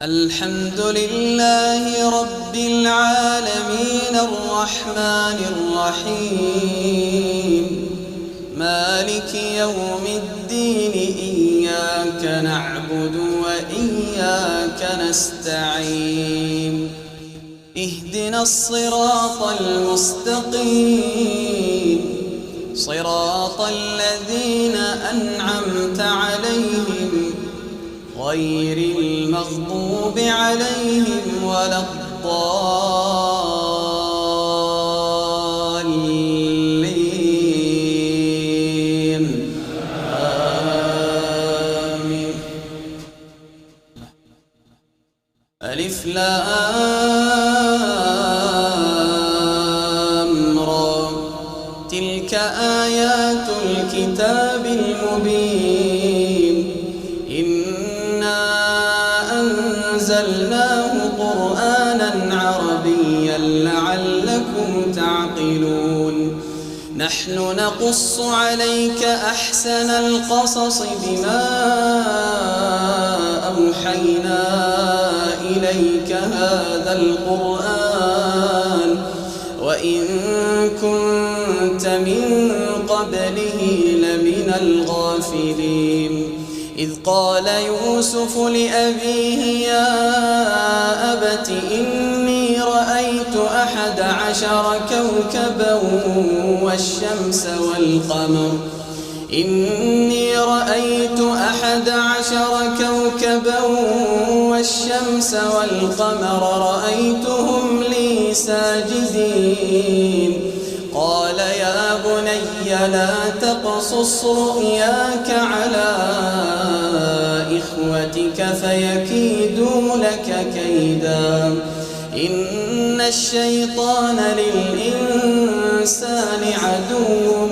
الحمد لله رب العالمين الرحمن الرحيم مالك يوم الدين إياك نعبد وإياك نستعين اهدنا الصراط المستقيم صراط الذين أنعمت عليهم غير المغضوب عليهم ولا الضالين آمين. ألف لام را تلك آيات الكتاب المبين أنزلناه قرآنا عربيا لعلكم تعقلون نحن نقص عليك أحسن القصص بما أوحينا إليك هذا القرآن وإن كنت من قبله لمن الغافلين إذ قال يوسف لأبيه يا أبت إني رأيت 11 كوكبا والشمس والقمر إني رأيت 11 كوكبا والشمس والقمر رأيتهم لي ساجدين قال يا بني لا تقصص رؤياك على إخوتك فيكيدوا لك كيدا إن الشيطان للإنسان عدو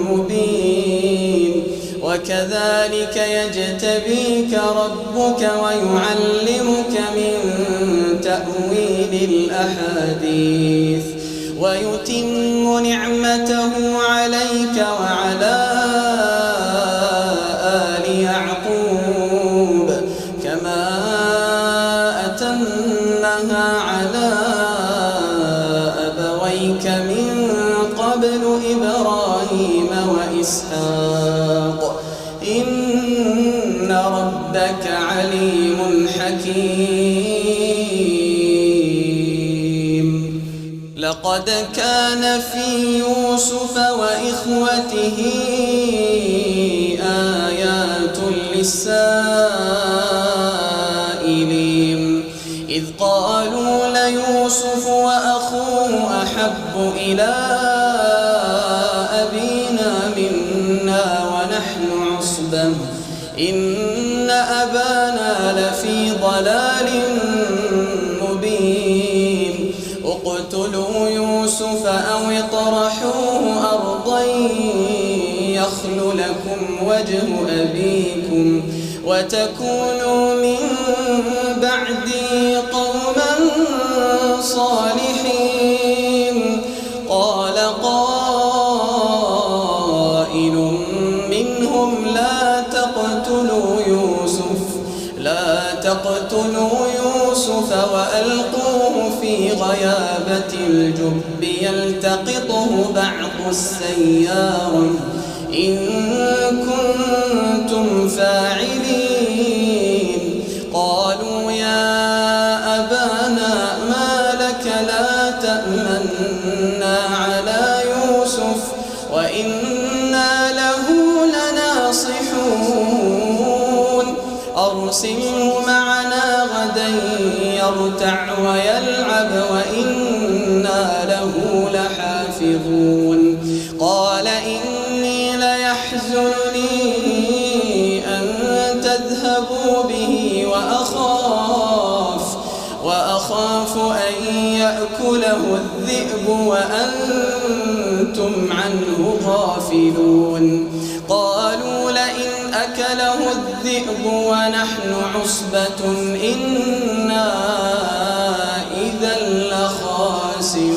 مبين وكذلك يجتبيك ربك ويعلمك من تأويل الأحاديث ويتم نعمته عليك وعلى آل يعقوب كما أتمها على أبويك من قبل إبراهيم وإسحاق إن ربك عليم حكيم لقد كان في يوسف وإخوته آيات للسائلين إذ قالوا ليوسف وأخوه أحب إلى أبينا منا ونحن عصبة إن أبانا لفي ضلال مبين اقتلوا يوسف أو اطرحوه أرضا يخل لكم وجه أبيكم وتكونوا من بعدي قوما صالحين قال قائل منهم لا تقتلوا يوسف وألقوه في غيابة الجب يلتقطه بعض السيارة إن كنتم فاعلين قالوا يا أبانا ما لك لا تأمنا على يوسف وإنا له لناصحون أرسله معنا غدا يرتع ويلعب وإنا له لحافظون قال إني ليحزنني أن تذهبوا به وأخاف أن يأكله الذئب وأنتم عنه غافلون قالوا لئن أكله الذئب ونحن عصبة إنا إذا لخاسرون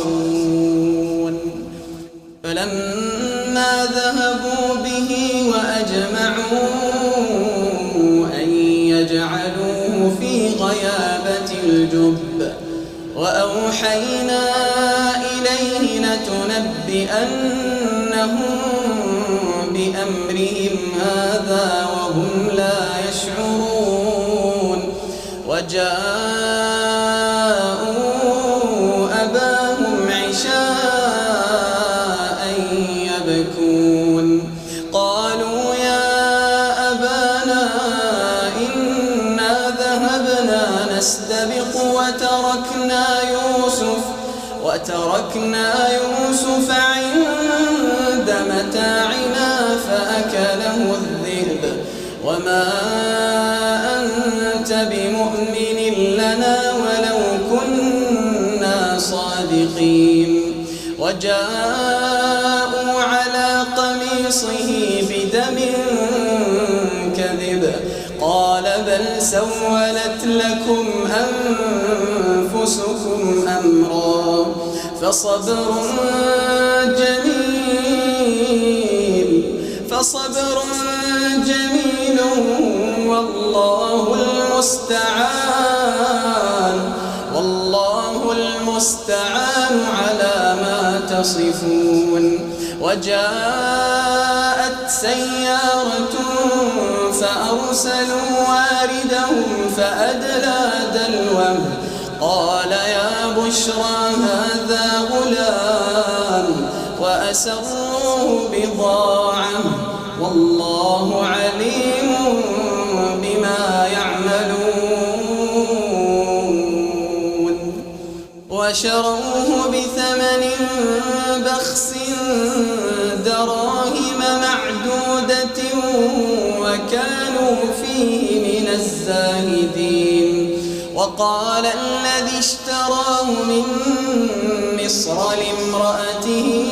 فلما ذهبوا به وأجمعوا غيابة الجب وأوحينا إليه لتنبئنهم بأمرهم هذا وهم لا يشعرون وجاءوا أباهم عشاء يبكون قالوا يا أبانا إنا ذهبنا نستبق وتركنا يوسف عند متاعنا فأكله الذئب وما أنت بمؤمن لنا ولو كنا صادقين وجاءوا على قميصه بدم كذب قال بل سولت لكم أنفسكم أمرا فصبر جميل والله المستعان على ما تصفون وجاءت سيارة فأرسلوا واردهم فأدلى دلوه قال يا بشرى هذا غلام وأسروه بضاعة والله عليم بما يعملون وشروه بثمن بخس دراهم معدودة وكانوا فيه من الزاهدين وقال الذي اشتراه من مصر لامرأته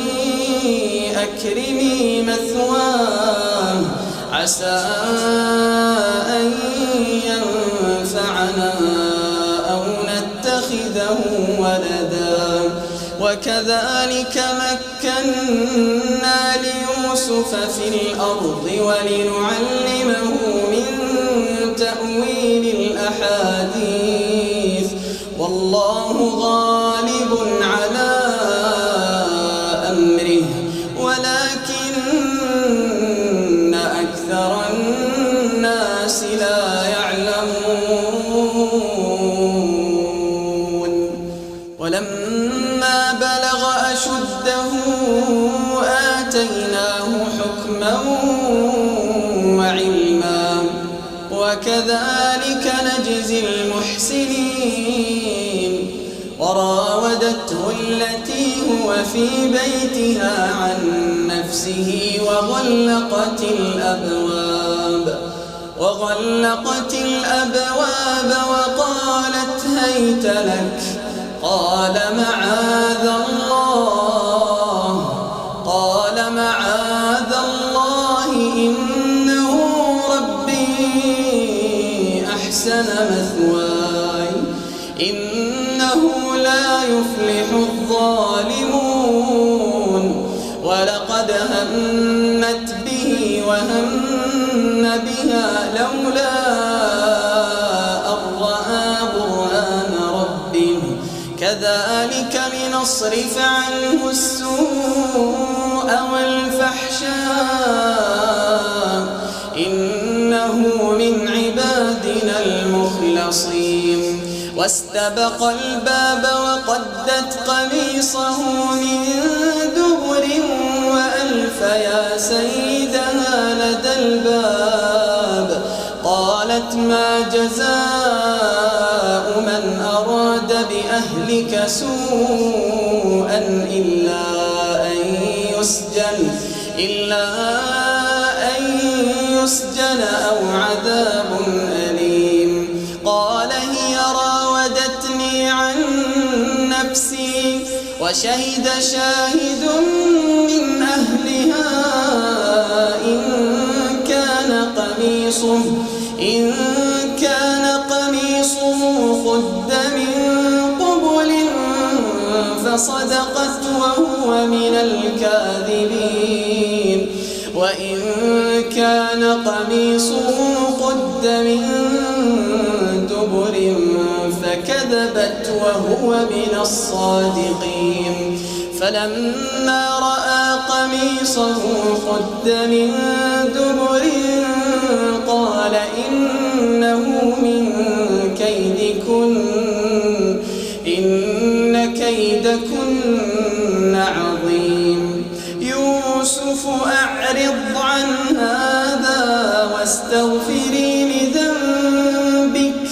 أكرمي مثواه عسى أن ينفعنا أو نتخذه ولدا وكذلك مكنا ليوسف في الأرض ولنعلمه من تأويل الأحاديث والله غالب على أمره ولكن أكثر الناس لا يعلمون ولما بلغ أشده آتيناه حكما وعلما وكذلك نجزي المحسنين وراودته التي هو في بيتها عن نفسه وغلقت الأبواب وقالت هيت لك قال معاذ الله إنه ربي أحسن مثواي إنه لا يفلح الظالمون ولقد همت به وهم بها لولا أن رأى برهان ربه كذلك لنصرف عنه السوء والفحشاء إنه من عبادنا المخلصين واستبق الباب وقدت قميصه من دبر وألف يا سيدها لدى الباب قالت ما جزاء من أراد بأهلك سوءا إلا أن يسجن أو عذاب أليم قال هي راودتني عن نفسي وشهد شاهد من أهلها إن كان قميصه قد من قبل فصدقت وهو من الكاذبين وإن كان قميصه قد من دبر فكذبت وهو من الصادقين فلما رأى قميصه قد من دبر قال إنه من كيدكن إن كيدكن عظيم يوسف أعرض عن هذا واستغفري لذنبك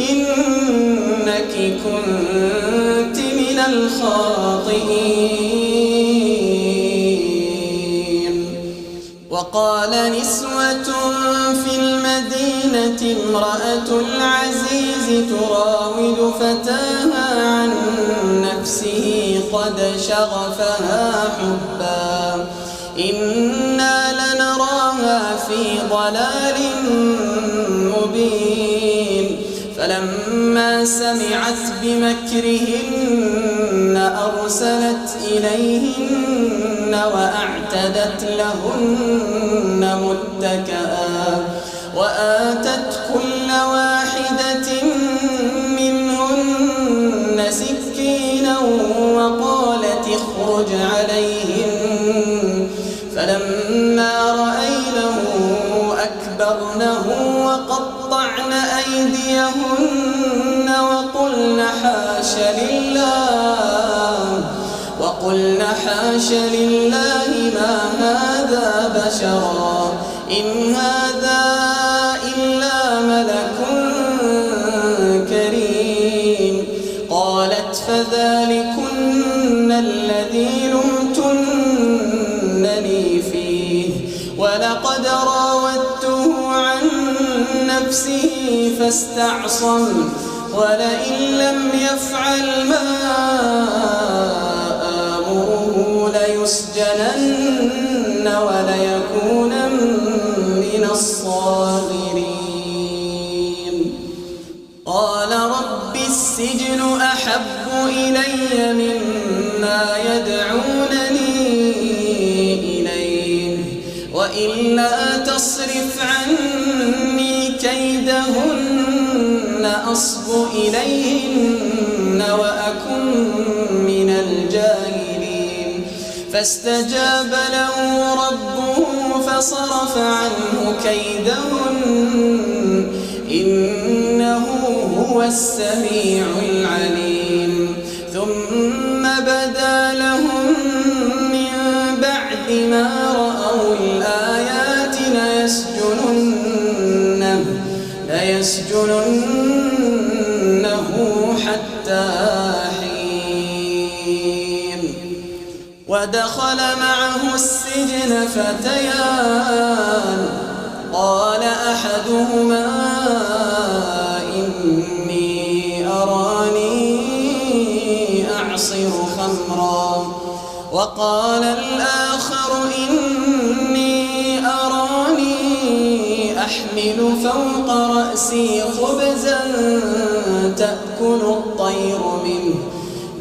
إنك كنت من الخاطئين وقال نسوة في المدينة امرأة العزيز تراود فتاها عن نفسه قد شغفها حبا إنا لنراها في ضلال مبين فلما سمعت بمكرهن أرسلت إليهن وأعتدت لهن متكئا وآتت كل واحدة منهن سكينا وقالت اخرج عليهن فلما رأينه أكبرنه وقطعن أيديهن وقلن حاش لله ما هذا بشرا إن هذا إلا ملك كريم قالت فذلكن الذي لمتنني فيه ولقد راودته عن نفسه فاستعصم ولئن لم يفعل ما آمره ليسجنن وليكونا من الصاغرين قال رب السجن أحب إلي مما يدعونني إليه وإلا تصرف عني كيدهن أصب إليهن وأكن من الجاهلين فاستجاب له ربه فصرف عنه كيدهن إنه هو السميع العليم ثم بدا لهم من بعد ما رأوا الآيات ليسجننه حتى حين ودخل معه السجن فتيان قال أحدهما إني أراني أعصر خمرا وقال الآخر إني أراني أحمل فوق رأسي خبزا تأكل الطير منه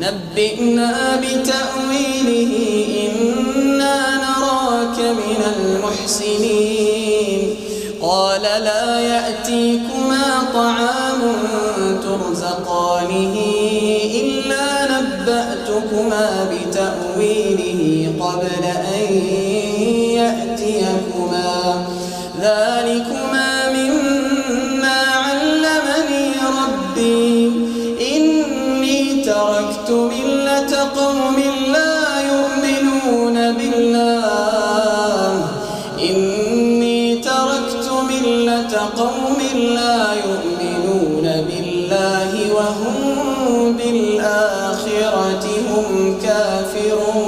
نبئنا بتأويله إنا نراك من المحسنين قال لا يأتيكما طعام ترزقانه إلا نبأتكما بتأويله قبل أن يأتيكما ذلكما مما علمني ربي إني تركت ملة قوم لا يؤمنون بالله وهم بالآخرة هم كافرون